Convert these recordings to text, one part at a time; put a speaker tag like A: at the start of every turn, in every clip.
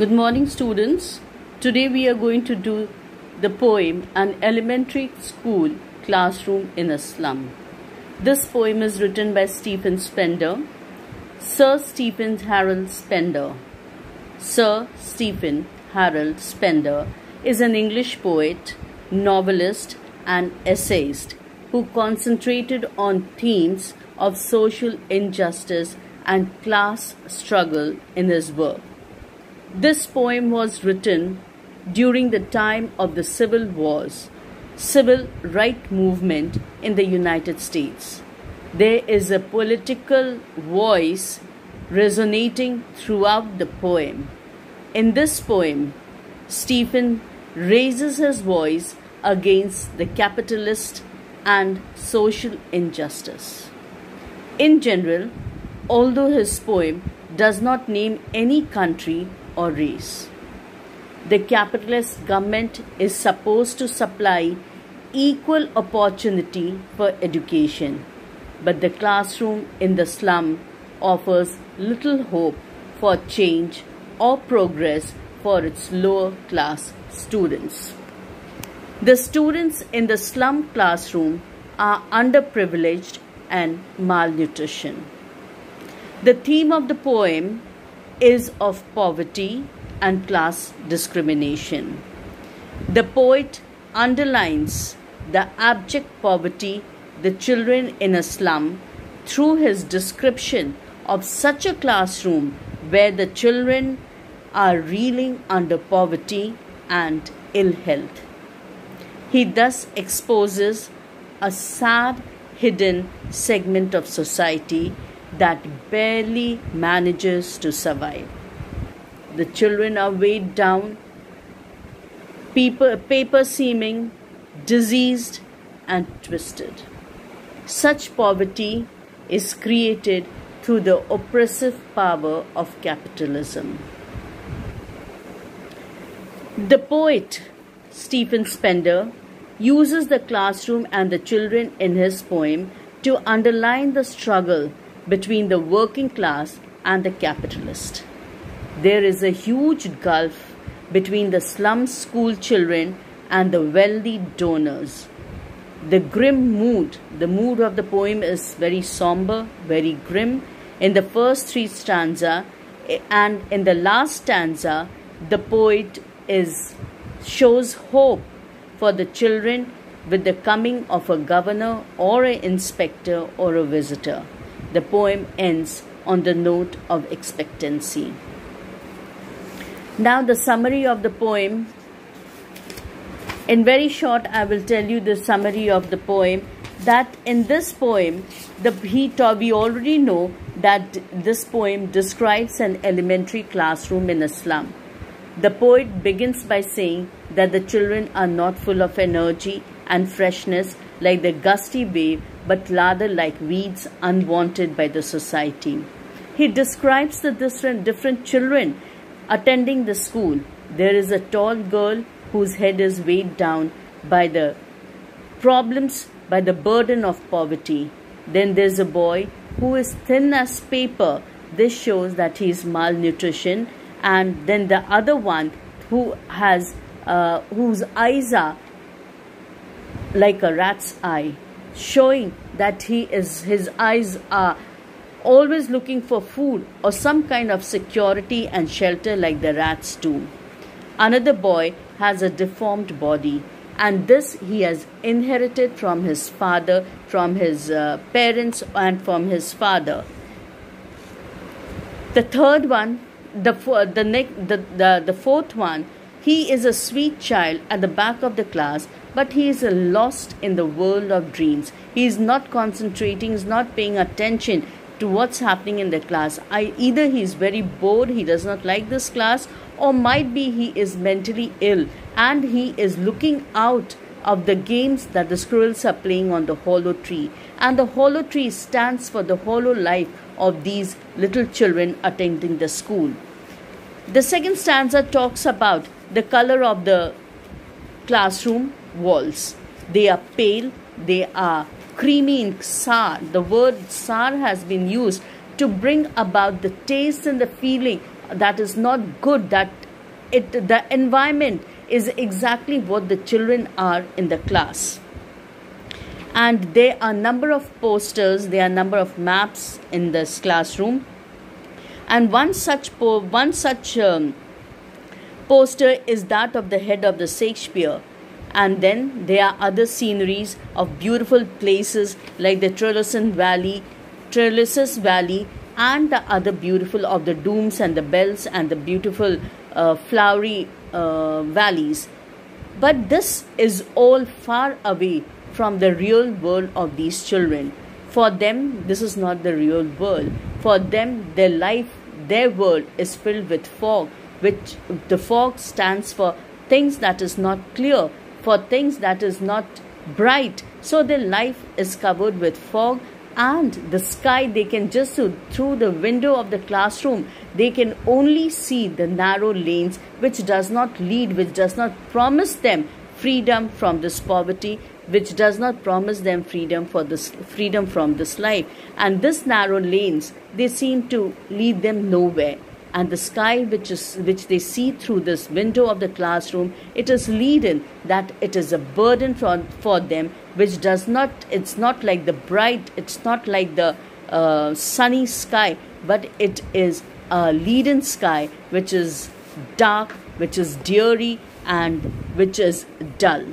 A: Good morning, students. Today we are going to do the poem An Elementary School Classroom in a Slum. This poem is written by Stephen Spender. Sir Stephen Harold Spender. Sir Stephen Harold Spender is an English poet, novelist, and essayist who concentrated on themes of social injustice and class struggle in his work. This poem was written during the time of the Civil Wars, civil rights movement in the United States. There is a political voice resonating throughout the poem. In this poem, Stephen raises his voice against the capitalist and social injustice. In general, although his poem does not name any country or race, the capitalist government is supposed to supply equal opportunity for education, but the classroom in the slum offers little hope for change or progress for its lower class students. The students in the slum classroom are underprivileged and malnutrition. The theme of the poem is of poverty and class discrimination. The poet underlines the abject poverty the children in a slum through his description of such a classroom where the children are reeling under poverty and ill health. He thus exposes a sad, hidden segment of society that barely manages to survive. The children are weighed down, paper seeming, diseased and twisted. Such poverty is created through the oppressive power of capitalism. The poet Stephen Spender uses the classroom and the children in his poem to underline the struggle between the working class and the capitalist. There is a huge gulf between the slum school children and the wealthy donors. The mood of the poem is very somber, very grim in the first three stanzas, and in the last stanza, the poet shows hope for the children with the coming of a governor or an inspector or a visitor. The poem ends on the note of expectancy. Now the summary of the poem. In very short, I will tell you the summary of the poem. That in this poem, we already know that this poem describes an elementary classroom in a slum. The poet begins by saying that the children are not full of energy and freshness like the gusty wave, but rather like weeds unwanted by the society. He describes the different children attending the school. There is a tall girl whose head is weighed down by the problems, by the burden of poverty. Then there's a boy who is thin as paper. This shows that he is malnutrition. And then the other one who has whose eyes are like a rat's eye, showing that his eyes are always looking for food or some kind of security and shelter like the rats do. Another boy has a deformed body, and this he has inherited from his father, from his parents and from his father. The third one, the fourth one, he is a sweet child at the back of the class, but he is lost in the world of dreams. He is not concentrating, is not paying attention to what's happening in the class. Either he is very bored, he does not like this class, or might be he is mentally ill and he is looking out of the games that the squirrels are playing on the hollow tree. And the hollow tree stands for the hollow life of these little children attending the school. The second stanza talks about the color of the classroom walls. They are pale, they are creamy and sour. The word sour has been used to bring about the taste and the feeling that is not good, that the environment is exactly what the children are in the class. And there are number of posters, there are number of maps in this classroom, and one such poster is that of the head of the Shakespeare. And then there are other sceneries of beautiful places like the Trellis's Valley, and the other beautiful of the Dooms and the Bells and the beautiful flowery valleys. But this is all far away from the real world of these children. For them, this is not the real world. For them, their life, their world is filled with fog, which the fog stands for things that is not clear, for things that is not bright. So their life is covered with fog, and the sky, they can just, through the window of the classroom, they can only see the narrow lanes, which does not lead, which does not promise them freedom from this poverty, which does not promise them freedom from this life. And this narrow lanes, they seem to lead them nowhere. And the sky which they see through this window of the classroom, it is leaden that it is a burden for them, which does not, it's not like the bright, it's not like the sunny sky, but it is a leaden sky which is dark, which is dreary, and which is dull.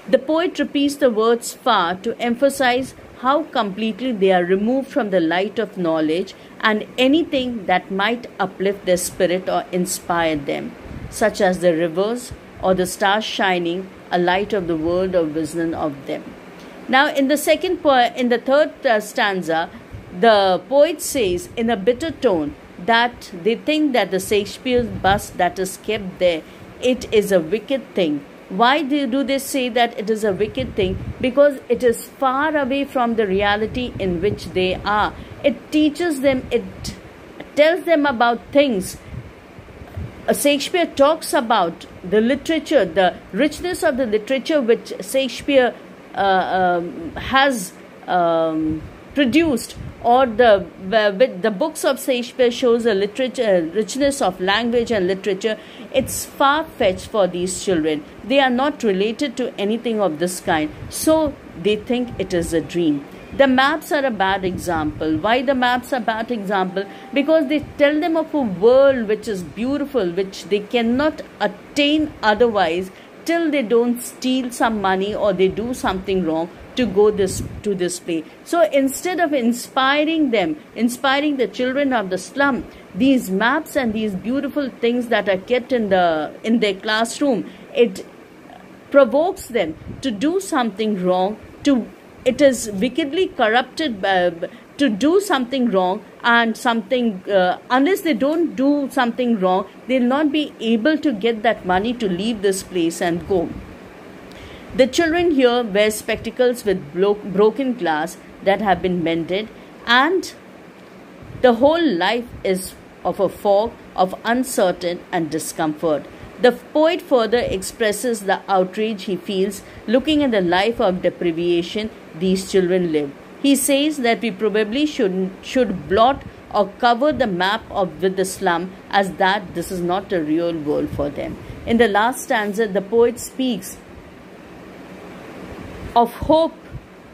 A: The poet repeats the words far to emphasize how completely they are removed from the light of knowledge and anything that might uplift their spirit or inspire them, such as the rivers or the stars shining a light of the world of wisdom of them. Now, in the third stanza, the poet says in a bitter tone that they think that the Shakespeare bust that is kept there, it is a wicked thing. Why do they say that it is a wicked thing? Because it is far away from the reality in which they are. It teaches them, it tells them about things. Shakespeare talks about the literature, the richness of the literature which Shakespeare has produced, or the books of Shakespeare shows a richness of language and literature. It's far-fetched for these children. They are not related to anything of this kind, so they think it is a dream. The maps are a bad example. Why the maps are a bad example? Because they tell them of a world which is beautiful, which they cannot attain otherwise till they don't steal some money or they do something wrong to go to this place. So instead of inspiring the children of the slum, these maps and these beautiful things that are kept in their classroom, it provokes them to do something wrong, it is wickedly corrupted to do something wrong, and something unless they don't do something wrong, they'll not be able to get that money to leave this place and go. The children here wear spectacles with broken glass that have been mended, and the whole life is of a fog of uncertain and discomfort. The poet further expresses the outrage he feels looking at the life of deprivation these children live. He says that we probably should blot or cover the map with the slum, as that this is not a real world for them. In the last stanza, the poet speaks of hope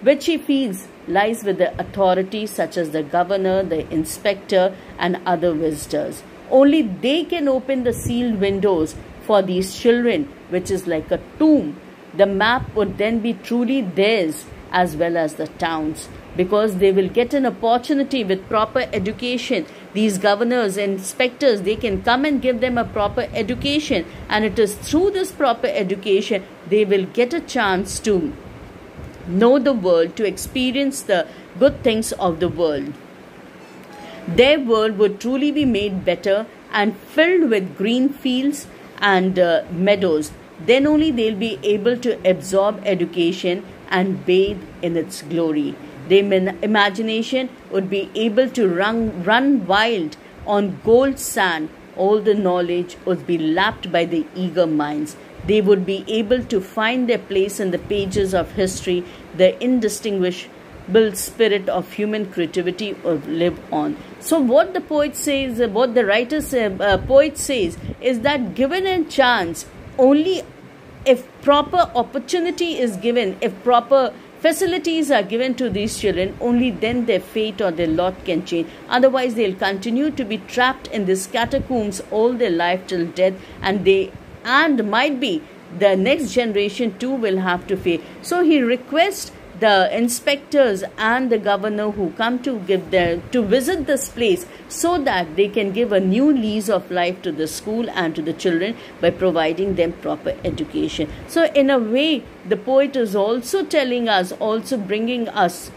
A: which he feels lies with the authorities such as the governor, the inspector, and other visitors. Only they can open the sealed windows for these children, which is like a tomb. The map would then be truly theirs, as well as the towns, because they will get an opportunity with proper education. These governors and inspectors, they can come and give them a proper education, and it is through this proper education they will get a chance to know the world, to experience the good things of the world. Their world would truly be made better and filled with green fields and meadows. Then only they'll be able to absorb education and bathe in its glory. Their imagination would be able to run wild on gold sand. All the knowledge would be lapped by the eager minds. They would be able to find their place in the pages of history, the indistinguished build spirit of human creativity or live on. So what the poet says, what the writer poet says is that given a chance, only if proper opportunity is given, if proper facilities are given to these children, only then their fate or their lot can change. Otherwise, they'll continue to be trapped in these catacombs all their life till death, and might be the next generation too will have to face. So he requests the inspectors and the governor who come to visit this place, so that they can give a new lease of life to the school and to the children by providing them proper education. So in a way, the poet is also telling us, also bringing us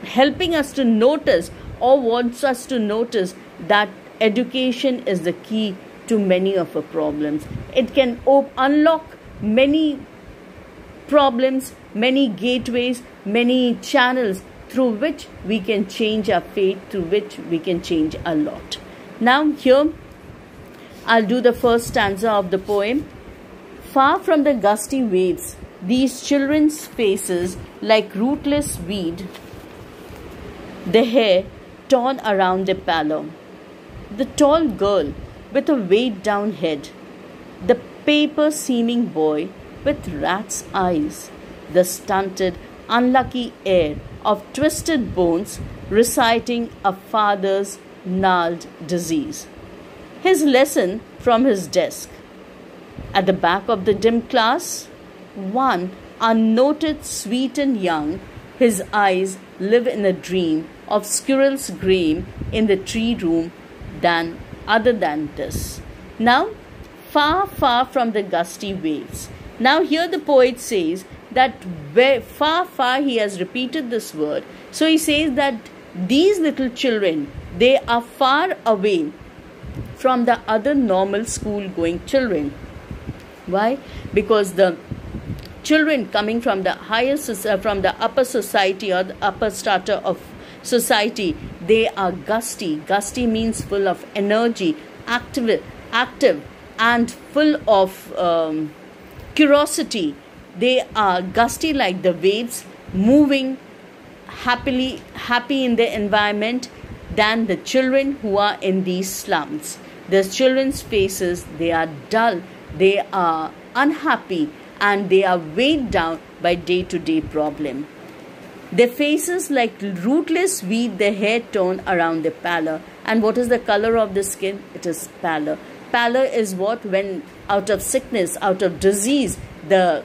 A: helping us to notice, or wants us to notice, that education is the key to many of our problems. It can unlock many problems, many gateways, many channels through which we can change our fate, through which we can change a lot. Now here I'll do the first stanza of the poem. Far from the gusty waves, these children's faces like rootless weed, the hair torn around their pallor. The tall girl with a weighed down head, the paper-seeming boy with rat's eyes, the stunted, unlucky heir of twisted bones reciting a father's gnarled disease. His lesson from his desk. At the back of the dim class, one unnoted, sweet and young, his eyes live in a dream of squirrel's game in the tree room other than this. Now, far, far from the gusty waves. Now here the poet says that far, far, he has repeated this word. So he says that these little children, they are far away from the other normal school-going children. Why? Because the children coming from the from the upper society or the upper strata of society, they are gusty. Gusty means full of energy, active and full of curiosity. They are gusty like the waves, moving happy in their environment, than the children who are in these slums. The children's faces, they are dull, they are unhappy, and they are weighed down by day-to-day problem. Their faces like rootless weed, their hair torn around their pallor. And what is the color of the skin? It is pallor. Pallor is what? When out of sickness, out of disease, the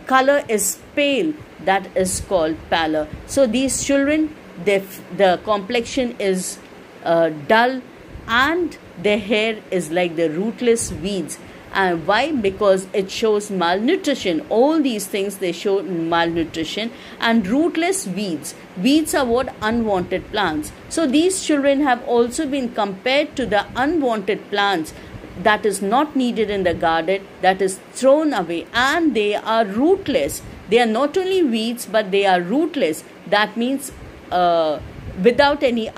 A: color is pale. That is called pallor. So these children, the complexion is dull, and their hair is like the rootless weeds. And why? Because it shows malnutrition. All these things, they show malnutrition. And rootless weeds. Weeds are what? Unwanted plants. So these children have also been compared to the unwanted plants that is not needed in the garden, that is thrown away, and they are rootless. They are not only weeds, but they are rootless. That means without any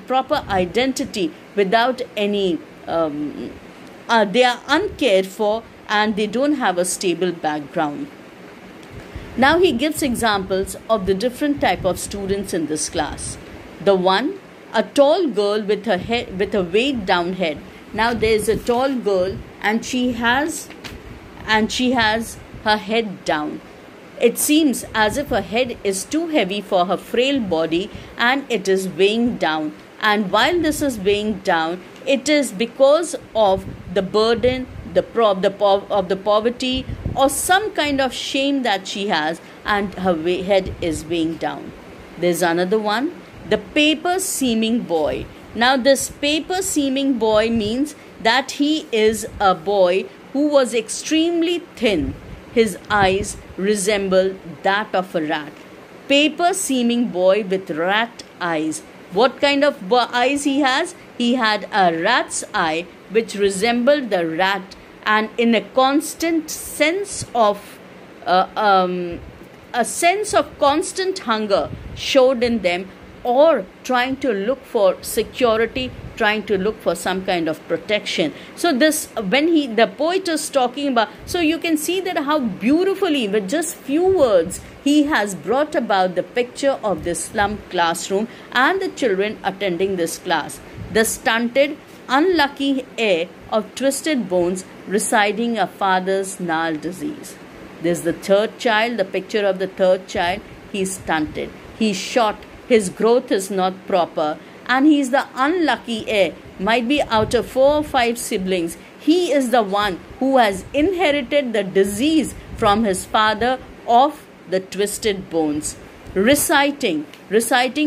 A: proper identity, without any they are uncared for, and they don't have a stable background. Now he gives examples of the different type of students in this class. The one, a tall girl with a weighed down head. Now there is a tall girl, and she has her head down. It seems as if her head is too heavy for her frail body, and it is weighing down. And while this is weighing down, it is because of the burden, of the poverty, or some kind of shame that she has, and her head is weighing down. There's another one, the paper-seeming boy. Now this paper-seeming boy means that he is a boy who was extremely thin. His eyes resemble that of a rat. Paper-seeming boy with rat eyes. What kind of eyes he has? He had a rat's eye which resembled the rat, and in a constant sense of constant hunger showed in them or trying to look for security, trying to look for some kind of protection. So this, when the poet is talking about, so you can see that how beautifully with just few words he has brought about the picture of this slum classroom and the children attending this class. The stunted, unlucky heir of twisted bones residing a father's gnarled disease. There's the third child, the picture of the third child. He's stunted, he's short, his growth is not proper, and he's the unlucky heir. Might be out of 4 or 5 siblings, he is the one who has inherited the disease from his father of the twisted bones. Reciting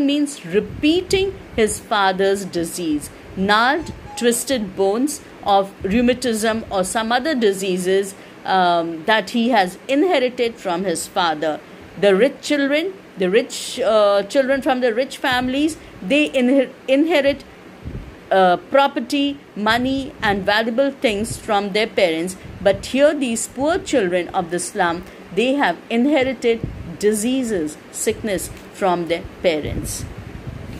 A: means repeating his father's disease. Gnarled, twisted bones of rheumatism or some other diseases that he has inherited from his father. The rich children from the rich families, they inherit property, money and valuable things from their parents. But here these poor children of the slum, they have inherited diseases, sickness from their parents.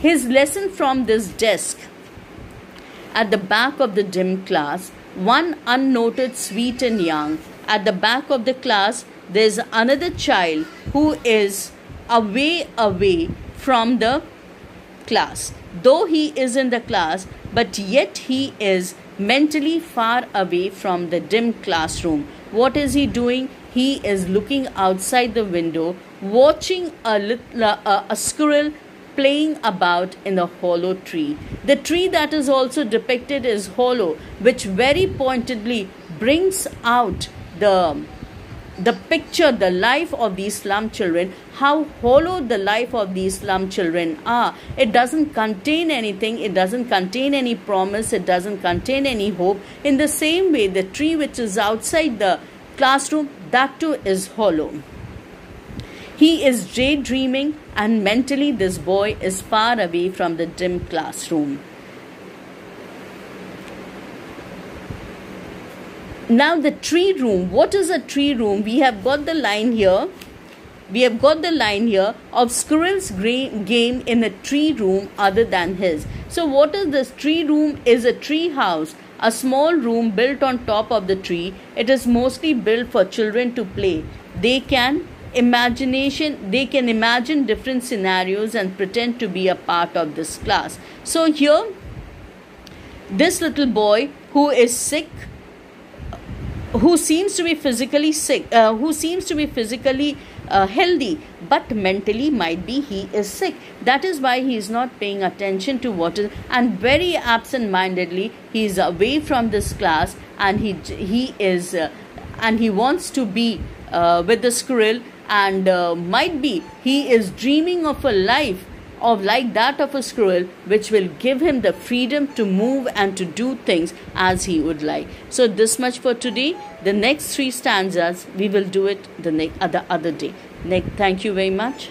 A: His lesson from this desk at the back of the dim class, one unnoted, sweet and young. At the back of the class, there's another child who is away from the class. Though he is in the class, but yet he is mentally far away from the dim classroom. What is he doing? He is looking outside the window, watching a squirrel playing about in the hollow tree. The tree that is also depicted is hollow, which very pointedly brings out the picture, the life of these slum children, how hollow the life of these slum children are. It doesn't contain anything, it doesn't contain any promise, it doesn't contain any hope. In the same way, the tree which is outside the classroom, that too is hollow. He is daydreaming, and mentally this boy is far away from the dim classroom. Now the tree room. What is a tree room? We have got the line here. Of squirrel's game in a tree room other than his. So what is this? Tree room is a tree house, a small room built on top of the tree. It is mostly built for children to play. They can imagine different scenarios and pretend to be a part of this class. So here, this little boy who is sick, who seems to be physically healthy, but mentally might be he is sick. That is why he is not paying attention to what is, and very absent-mindedly he is away from this class, and he wants to be with the squirrel, and might be he is dreaming of a life like that of a squirrel, which will give him the freedom to move and to do things as he would like. So this much for today. The next 3 stanzas we will do it the other day. Thank you very much.